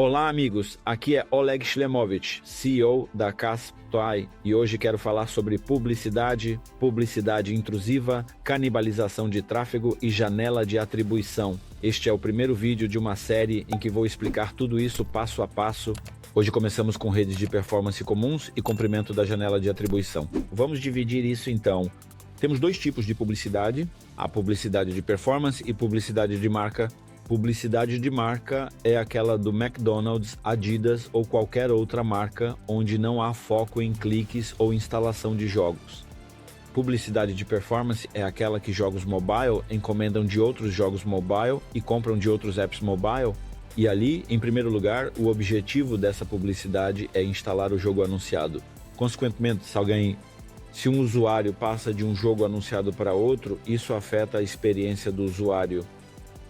Olá amigos, aqui é Oleg Shlemovich, CEO da Kasp.ai, e hoje quero falar sobre publicidade, publicidade intrusiva, canibalização de tráfego e janela de atribuição. Este é o primeiro vídeo de uma série em que vou explicar tudo isso passo a passo. Hoje começamos com redes de performance comuns e comprimento da janela de atribuição. Vamos dividir isso então. Temos dois tipos de publicidade, a publicidade de performance e publicidade de marca. Publicidade de marca é aquela do McDonald's, Adidas ou qualquer outra marca onde não há foco em cliques ou instalação de jogos. Publicidade de performance é aquela que jogos mobile encomendam de outros jogos mobile e compram de outros apps mobile. E ali, em primeiro lugar, o objetivo dessa publicidade é instalar o jogo anunciado. Consequentemente, se um usuário passa de um jogo anunciado para outro, isso afeta a experiência do usuário.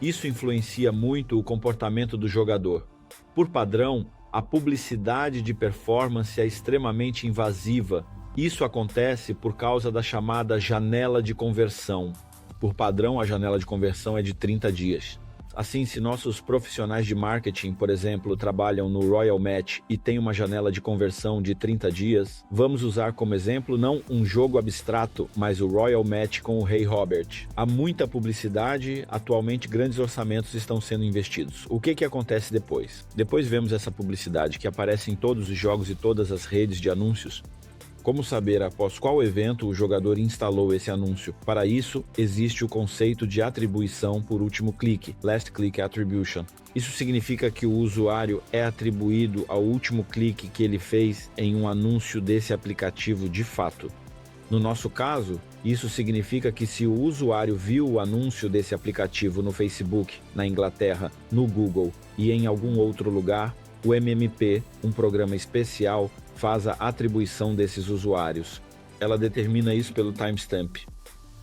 Isso influencia muito o comportamento do jogador. Por padrão, a publicidade de performance é extremamente invasiva. Isso acontece por causa da chamada janela de conversão. Por padrão, a janela de conversão é de 30 dias. Assim, se nossos profissionais de marketing, por exemplo, trabalham no Royal Match e tem uma janela de conversão de 30 dias, vamos usar como exemplo não um jogo abstrato, mas o Royal Match com o Rei Robert. Há muita publicidade, atualmente grandes orçamentos estão sendo investidos. O que acontece depois? Depois vemos essa publicidade que aparece em todos os jogos e todas as redes de anúncios. Como saber após qual evento o jogador instalou esse anúncio? Para isso, existe o conceito de atribuição por último clique, Last Click Attribution. Isso significa que o usuário é atribuído ao último clique que ele fez em um anúncio desse aplicativo de fato. No nosso caso, isso significa que se o usuário viu o anúncio desse aplicativo no Facebook, na Inglaterra, no Google e em algum outro lugar, o MMP, um programa especial, faz a atribuição desses usuários. Ela determina isso pelo timestamp.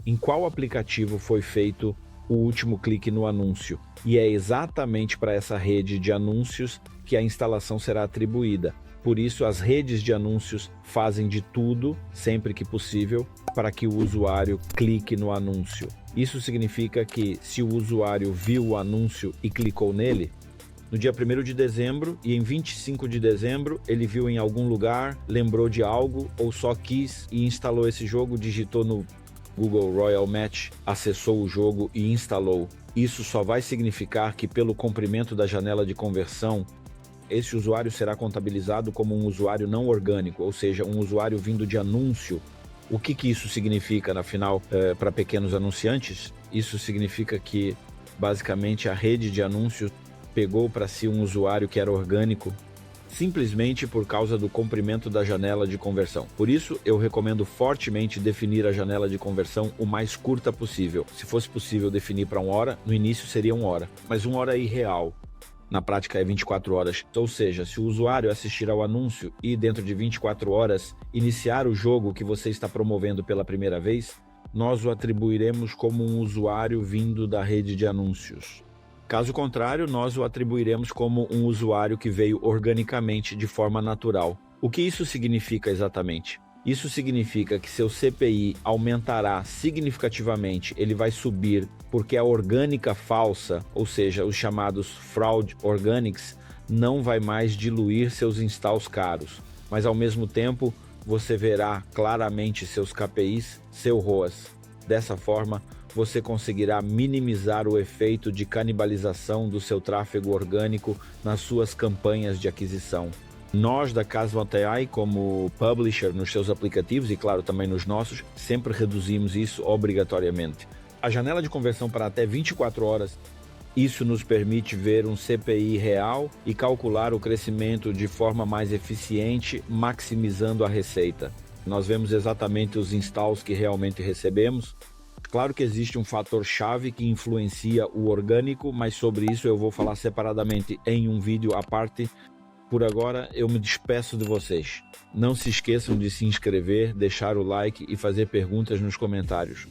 Em qual aplicativo foi feito o último clique no anúncio? E é exatamente para essa rede de anúncios que a instalação será atribuída. Por isso, as redes de anúncios fazem de tudo, sempre que possível, para que o usuário clique no anúncio. Isso significa que, se o usuário viu o anúncio e clicou nele, no dia 1º de dezembro e em 25 de dezembro, ele viu em algum lugar, lembrou de algo ou só quis e instalou esse jogo, digitou no Google Royal Match, acessou o jogo e instalou. Isso só vai significar que pelo comprimento da janela de conversão, esse usuário será contabilizado como um usuário não orgânico, ou seja, um usuário vindo de anúncio. O que isso significa, afinal, para pequenos anunciantes? Isso significa que, basicamente, a rede de anúncios pegou para si um usuário que era orgânico simplesmente por causa do comprimento da janela de conversão. Por isso, eu recomendo fortemente definir a janela de conversão o mais curta possível. Se fosse possível definir para 1 hora, no início seria 1 hora, mas 1 hora é irreal. Na prática é 24 horas. Ou seja, se o usuário assistir ao anúncio e dentro de 24 horas iniciar o jogo que você está promovendo pela primeira vez, nós o atribuiremos como um usuário vindo da rede de anúncios. Caso contrário, nós o atribuiremos como um usuário que veio organicamente de forma natural. O que isso significa exatamente? Isso significa que seu CPI aumentará significativamente, ele vai subir porque a orgânica falsa, ou seja, os chamados fraud organics, não vai mais diluir seus installs caros, mas ao mesmo tempo você verá claramente seus KPIs, seu ROAS. Dessa forma, você conseguirá minimizar o efeito de canibalização do seu tráfego orgânico nas suas campanhas de aquisição. Nós da Kasp.ai, como publisher nos seus aplicativos e claro também nos nossos, sempre reduzimos isso obrigatoriamente. A janela de conversão para até 24 horas, isso nos permite ver um CPI real e calcular o crescimento de forma mais eficiente, maximizando a receita. Nós vemos exatamente os installs que realmente recebemos. Claro que existe um fator-chave que influencia o orgânico, mas sobre isso eu vou falar separadamente em um vídeo à parte. Por agora, eu me despeço de vocês. Não se esqueçam de se inscrever, deixar o like e fazer perguntas nos comentários.